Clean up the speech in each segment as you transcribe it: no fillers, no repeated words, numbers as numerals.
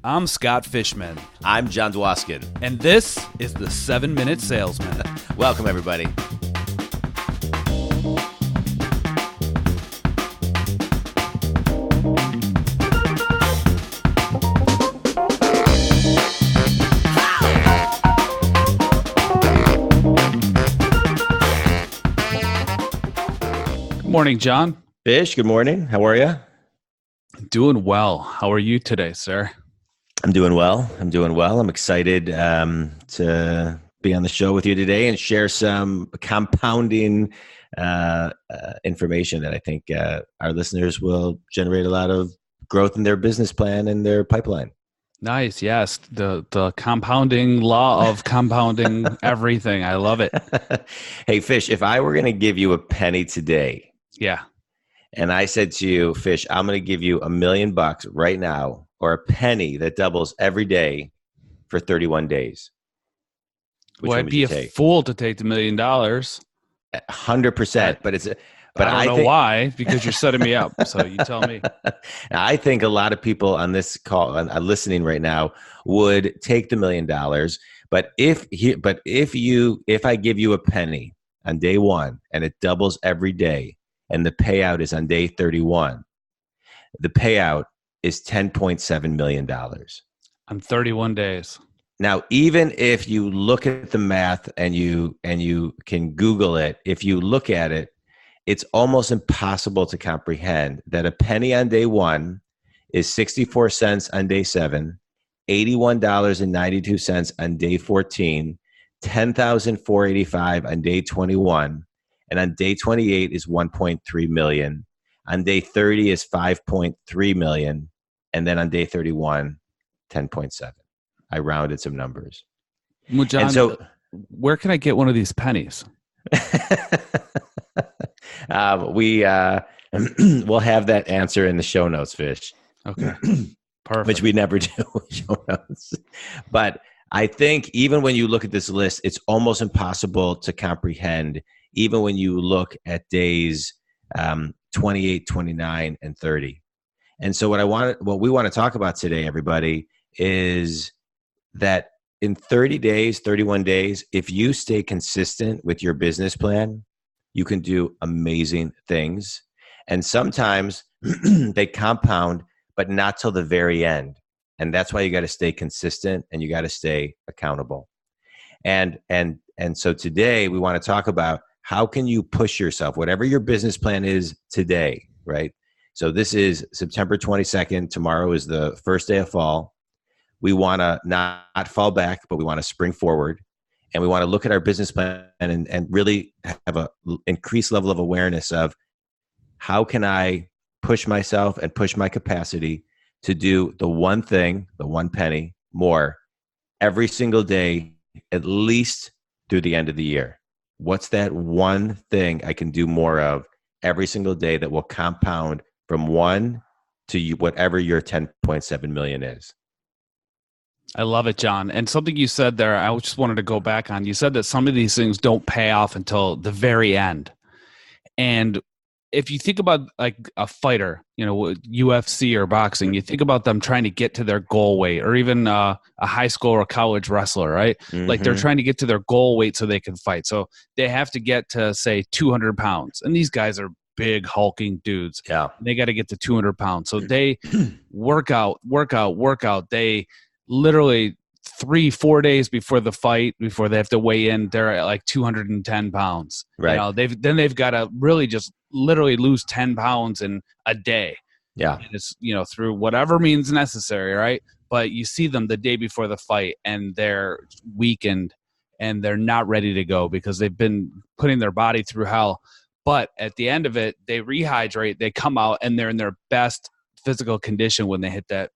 I'm Scott Fishman. I'm John Dwoskin. And this is the 7-Minute Salesman. Welcome, everybody. Good morning, John. Fish, good morning. How are you? Doing well. How are you today, sir? I'm doing well. I'm excited to be on the show with you today and share some compounding information that I think our listeners will generate a lot of growth in their business plan and their pipeline. Nice. Yes. The compounding law of compounding everything. I love it. Hey, Fish, if I were going to give you a penny today. Yeah. And I said to you, Fish, I'm going to give you $1 million right now, or a penny that doubles every day for 31 days. Well, I'd be a fool to take the $1 million. 100%. But I don't know why, because you're setting me up. So you tell me. I think a lot of people on this call, listening right now, would take the $1 million. But if I give you a penny on day one and it doubles every day, and the payout is on day 31, the payout is $10.7 million. On 31 days. Now, even if you look at the math and you can Google it, if you look at it, it's almost impossible to comprehend that a penny on day one is 64 cents on day 7, $81.92 on day 14, $10,485 on day 21, and on day 28 is 1.3 million. On day 30 is 5.3 million. And then on day 31, 10.7. I rounded some numbers. Well, John, and so, where can I get one of these pennies? We'll have that answer in the show notes, Fish. Okay. Perfect. Which we never do, show notes. But I think even when you look at this list, it's almost impossible to comprehend, even when you look at days 28, 29, and 30. And so what we want to talk about today, everybody, is that in 30 days, 31 days, if you stay consistent with your business plan, you can do amazing things. And sometimes they compound, but not till the very end. And that's why you got to stay consistent and you got to stay accountable. And so today we want to talk about how can you push yourself, whatever your business plan is today, right? So this is September 22nd. Tomorrow is the first day of fall. We want to not fall back, but we want to spring forward. And we want to look at our business plan and really have an increased level of awareness of how can I push myself and push my capacity to do the one thing, the one penny more every single day, at least through the end of the year. What's that one thing I can do more of every single day that will compound from 1 to whatever your 10.7 million is? I love it, John. And something you said there, I just wanted to go back on. You said that some of these things don't pay off until the very end. And if you think about like a fighter, UFC or boxing, you think about them trying to get to their goal weight, or even a high school or college wrestler, right? Mm-hmm. Like they're trying to get to their goal weight so they can fight. So they have to get to, say, 200 pounds. And these guys are big, hulking dudes. Yeah. They got to get to 200 pounds. So they work out. They literally 3-4 days before the fight, before they have to weigh in, they're at like 210 pounds. Right. They've got to really just literally lose 10 pounds in a day. Yeah. And it's, through whatever means necessary, right? But you see them the day before the fight and they're weakened and they're not ready to go because they've been putting their body through hell. But at the end of it, they rehydrate, they come out and they're in their best physical condition when they hit that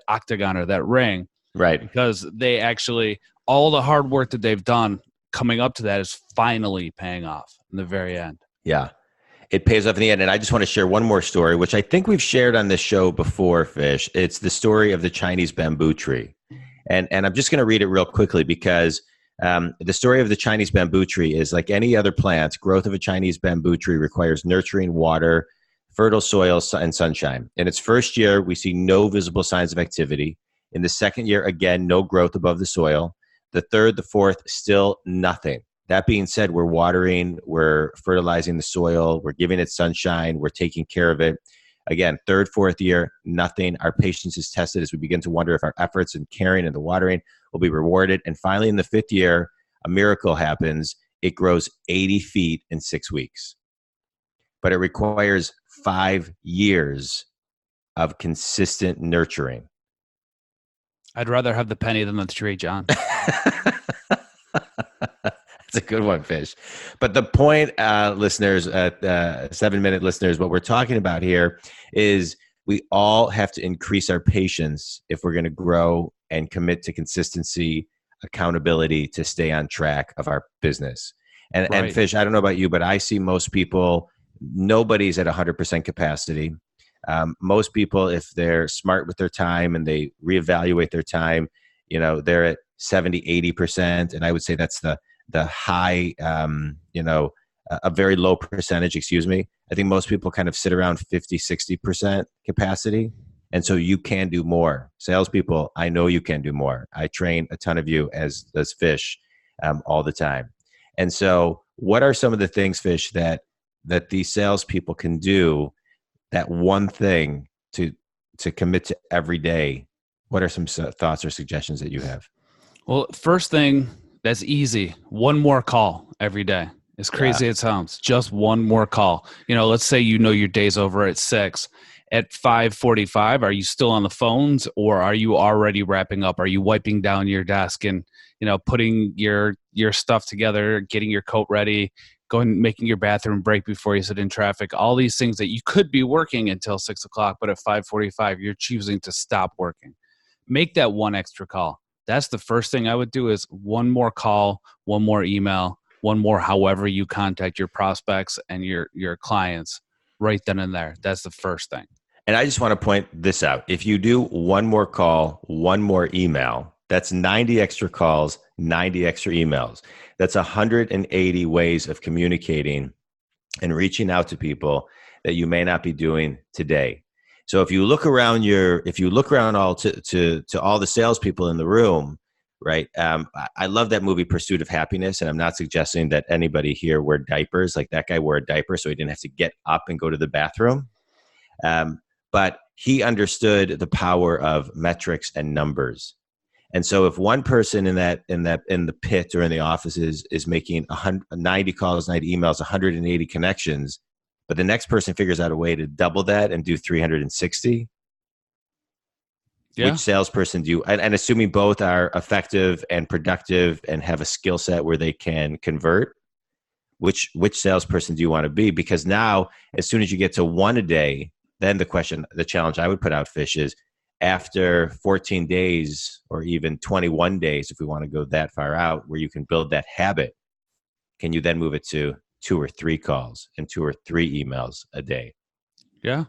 octagon or that ring. Right. Because they actually, all the hard work that they've done coming up to that is finally paying off in the very end. Yeah. It pays off in the end. And I just want to share one more story, which I think we've shared on this show before, Fish. It's the story of the Chinese bamboo tree. And I'm just going to read it real quickly because the story of the Chinese bamboo tree is like any other plant. Growth of a Chinese bamboo tree requires nurturing, water, fertile soil, and sunshine. In its first year, we see no visible signs of activity. In the second year, again, no growth above the soil. The third, the fourth, still nothing. That being said, we're watering, we're fertilizing the soil, we're giving it sunshine, we're taking care of it. Again, third, fourth year, nothing. Our patience is tested as we begin to wonder if our efforts in caring and the watering will be rewarded. And finally, in the fifth year, a miracle happens. It grows 80 feet in 6 weeks. But it requires 5 years of consistent nurturing. I'd rather have the penny than the tree, John. That's a good one, Fish. But the point, listeners, 7-minute listeners, what we're talking about here is we all have to increase our patience if we're going to grow and commit to consistency, accountability to stay on track of our business. And Fish, I don't know about you, but I see most people, nobody's at 100% capacity. Most people, if they're smart with their time and they reevaluate their time, they're at 70, 80%. And I would say that's the high, a very low percentage, excuse me. I think most people kind of sit around 50, 60% capacity. And so you can do more. Salespeople, I know you can do more. I train a ton of you as does Fish all the time. And so what are some of the things, Fish, that these salespeople can do, that one thing to commit to every day? What are some thoughts or suggestions that you have? Well, first thing, that's easy. One more call every day. As crazy as it sounds, just one more call. Let's say your day's over at 6. At 5:45, are you still on the phones, or are you already wrapping up? Are you wiping down your desk and putting your stuff together, getting your coat ready, making your bathroom break before you sit in traffic? All these things that you could be working until 6 o'clock, but at 5:45, you're choosing to stop working. Make that one extra call. That's the first thing I would do, is one more call, one more email, one more however you contact your prospects and your clients right then and there. That's the first thing. And I just want to point this out. If you do one more call, one more email, that's 90 extra calls, 90 extra emails. That's 180 ways of communicating and reaching out to people that you may not be doing today. So if you look around all to all the salespeople in the room, right? I love that movie Pursuit of Happiness, and I'm not suggesting that anybody here wear diapers. Like, that guy wore a diaper so he didn't have to get up and go to the bathroom. But he understood the power of metrics and numbers. And so if one person in the pit or in the office is making 90 calls, 90 emails, 180 connections, but the next person figures out a way to double that and do 360, which salesperson do you, and assuming both are effective and productive and have a skill set where they can convert, which salesperson do you want to be? Because now, as soon as you get to one a day, then the challenge I would put out, Fish, is after 14 days or even 21 days, if we want to go that far out, where you can build that habit, can you then move it to 2 or 3 calls and 2 or 3 emails a day? Yeah.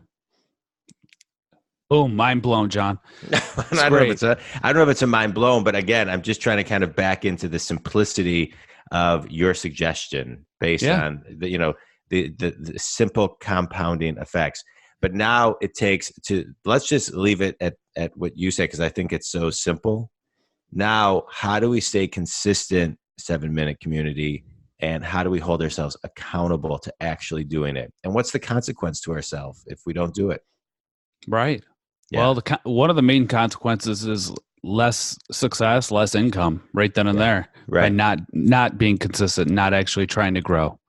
Oh, mind blown, John. I don't know if it's a mind blown, but again, I'm just trying to kind of back into the simplicity of your suggestion based on the simple compounding effects. But now it takes let's just leave it at what you said, because I think it's so simple. Now, how do we stay consistent, 7-minute community, and how do we hold ourselves accountable to actually doing it? And what's the consequence to ourselves if we don't do it? Right. Yeah. Well, one of the main consequences is less success, less income right then and there, by not being consistent, not actually trying to grow.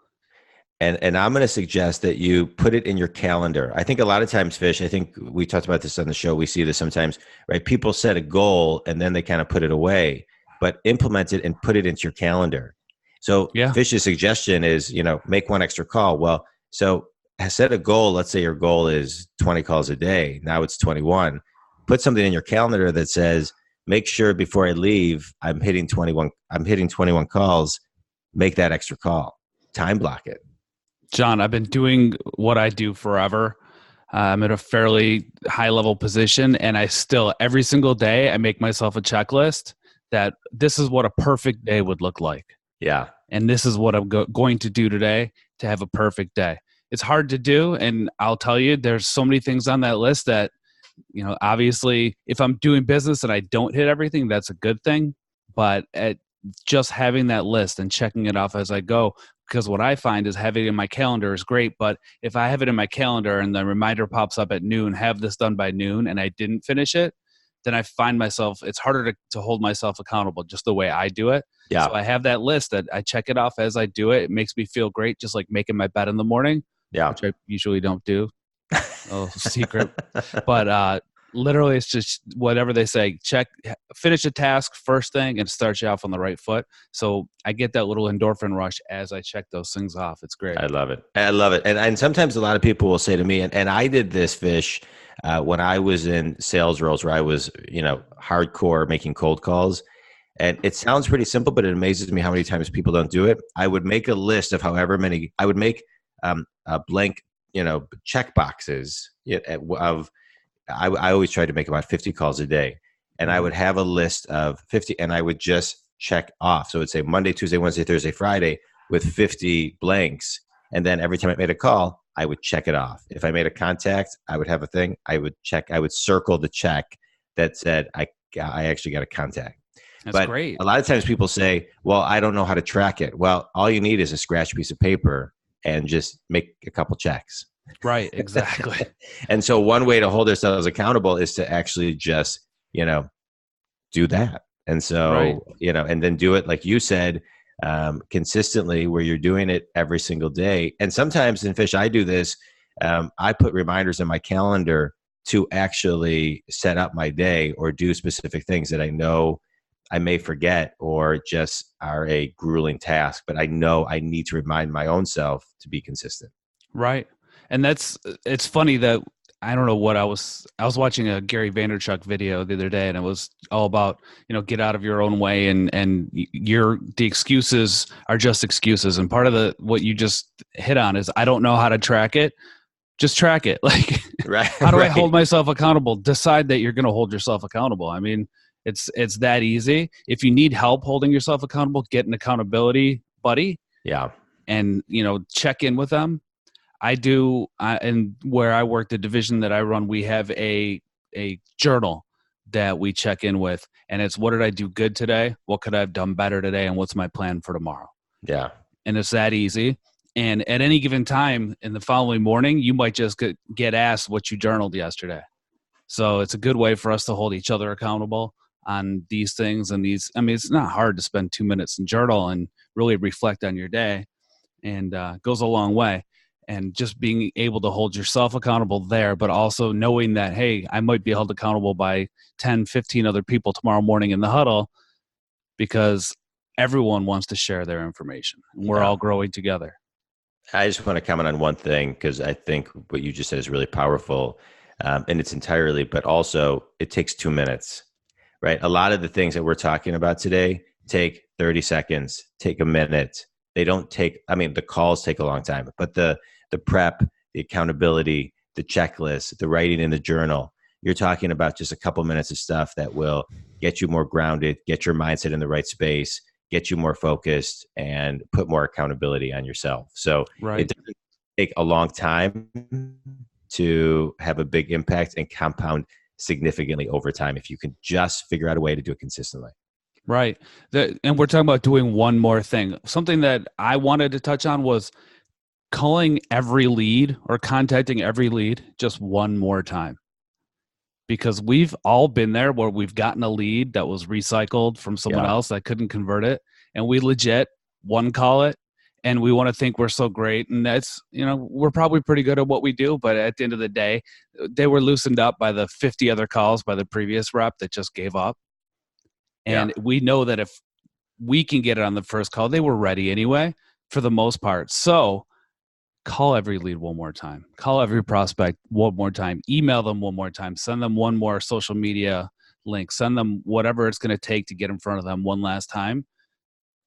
And I'm going to suggest that you put it in your calendar. I think a lot of times, Fish, I think we talked about this on the show. We see this sometimes, right? People set a goal and then they kind of put it away, but implement it and put it into your calendar. So Fish's suggestion is, make one extra call. Well, so set a goal. Let's say your goal is 20 calls a day. Now it's 21. Put something in your calendar that says, make sure before I leave, I'm hitting 21 calls. Make that extra call. Time block it. John, I've been doing what I do forever. I'm at a fairly high level position, and I still, every single day, I make myself a checklist that this is what a perfect day would look like. Yeah. And this is what I'm going to do today to have a perfect day. It's hard to do, and I'll tell you, there's so many things on that list that Obviously if I'm doing business and I don't hit everything, that's a good thing. But just having that list and checking it off as I go, because what I find is having it in my calendar is great. But if I have it in my calendar and the reminder pops up at noon, have this done by noon, and I didn't finish it, then I find myself, it's harder to hold myself accountable just the way I do it. Yeah. So I have that list that I check it off as I do it. It makes me feel great, just like making my bed in the morning, Yeah. which I usually don't do. Oh, secret. But literally it's just whatever they say, finish a task first thing and start you off on the right foot. So I get that little endorphin rush as I check those things off. It's great. I love it. I love it. And sometimes a lot of people will say to me, and I did this, Fish, when I was in sales roles where I was, hardcore making cold calls. And it sounds pretty simple, but it amazes me how many times people don't do it. I would make a list of however many, I would make a blank, check boxes of, I always tried to make about 50 calls a day. And I would have a list of 50 and I would just check off. So it would say Monday, Tuesday, Wednesday, Thursday, Friday with 50 blanks. And then every time I made a call, I would check it off. If I made a contact, I would have a thing. I would circle the check that said, I actually got a contact. That's great. A lot of times people say, well, I don't know how to track it. Well, all you need is a scratch piece of paper and just make a couple checks. Right, exactly. And so one way to hold ourselves accountable is to actually just, do that. And so, right. And then do it, like you said, consistently, where you're doing it every single day. And sometimes in Fish, I do this. I put reminders in my calendar to actually set up my day or do specific things that I know I may forget or just are a grueling task, but I know I need to remind my own self to be consistent. Right. And it's funny that I don't know what I was watching a Gary Vaynerchuk video the other day, and it was all about, get out of your own way, and the excuses are just excuses. And part of what you just hit on is, I don't know how to track it. Just track it. Like, right. How do I hold myself accountable? Decide that you're going to hold yourself accountable. I mean, it's that easy. If you need help holding yourself accountable, get an accountability buddy. Yeah. And, check in with them. I do. And where I work, the division that I run, we have a journal that we check in with. And it's, what did I do good today? What could I have done better today? And what's my plan for tomorrow? Yeah. And it's that easy. And at any given time in the following morning, you might just get asked what you journaled yesterday. So it's a good way for us to hold each other accountable on these things. And it's not hard to spend 2 minutes and journal and really reflect on your day, and goes a long way. And just being able to hold yourself accountable there, but also knowing that, hey, I might be held accountable by 10, 15 other people tomorrow morning in the huddle, because everyone wants to share their information and we're all growing together. I just want to comment on one thing, because I think what you just said is really powerful, and it's entirely, but also it takes 2 minutes, right? A lot of the things that we're talking about today take 30 seconds, take a minute. They don't take, the calls take a long time, but the prep, the accountability, the checklist, the writing in the journal, you're talking about just a couple minutes of stuff that will get you more grounded, get your mindset in the right space, get you more focused, and put more accountability on yourself. So It doesn't take a long time to have a big impact and compound significantly over time if you can just figure out a way to do it consistently. Right. And we're talking about doing one more thing. Something that I wanted to touch on was calling every lead or contacting every lead just one more time. Because we've all been there where we've gotten a lead that was recycled from someone else that couldn't convert it. And we legit one call it, and we want to think we're so great. And that's, we're probably pretty good at what we do. But at the end of the day, they were loosened up by the 50 other calls by the previous rep that just gave up. And we know that if we can get it on the first call, they were ready anyway, for the most part. So call every lead one more time. Call every prospect one more time. Email them one more time. Send them one more social media link. Send them whatever it's going to take to get in front of them one last time.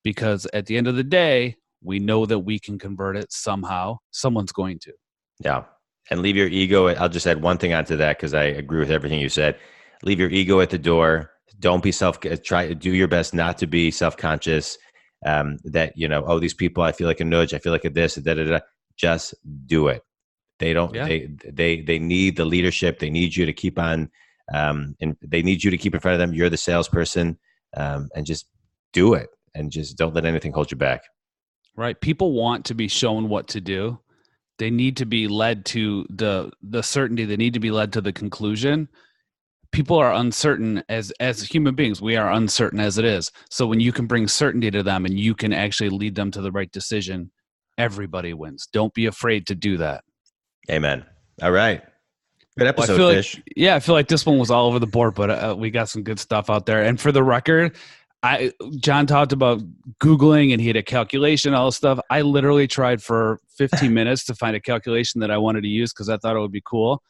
Because at the end of the day, we know that we can convert it somehow. Someone's going to. Yeah. And leave your ego. I'll just add one thing onto that, because I agree with everything you said. Leave your ego at the door. Don't be try to do your best not to be self-conscious. That, these people, I feel like a nudge. I feel like a this, da, da, da. Just do it. They don't. Yeah. They need the leadership. They need you to keep on, and they need you to keep in front of them. You're the salesperson, and just do it, and just don't let anything hold you back. Right. People want to be shown what to do. They need to be led to the certainty. They need to be led to the conclusion. People are uncertain as human beings. We are uncertain as it is. So when you can bring certainty to them and you can actually lead them to the right decision, everybody wins. Don't be afraid to do that. Amen. All right. Good episode, Well, Fish. I feel like this one was all over the board, but we got some good stuff out there. And for the record, John talked about Googling and he had a calculation, all this stuff. I literally tried for 15 minutes to find a calculation that I wanted to use because I thought it would be cool.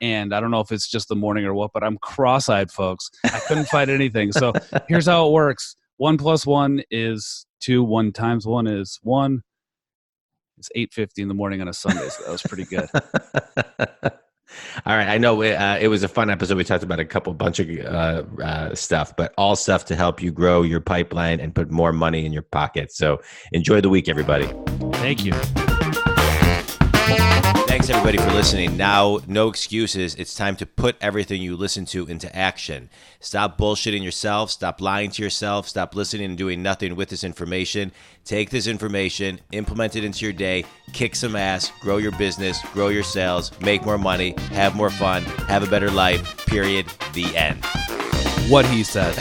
And I don't know if it's just the morning or what, but I'm cross-eyed, folks. I couldn't find anything. So here's how it works. 1 + 1 is 2. 1 times 1 is 1. It's 8:50 in the morning on a Sunday, so that was pretty good. All right. I know it was a fun episode. We talked about a bunch of stuff, but all stuff to help you grow your pipeline and put more money in your pocket. So enjoy the week, everybody. Thank you. Thanks, everybody, for listening. Now, no excuses. It's time to put everything you listen to into action. Stop bullshitting yourself. Stop lying to yourself. Stop listening and doing nothing with this information. Take this information, implement it into your day, kick some ass, grow your business, grow your sales, make more money, have more fun, have a better life, period. The end. What he said.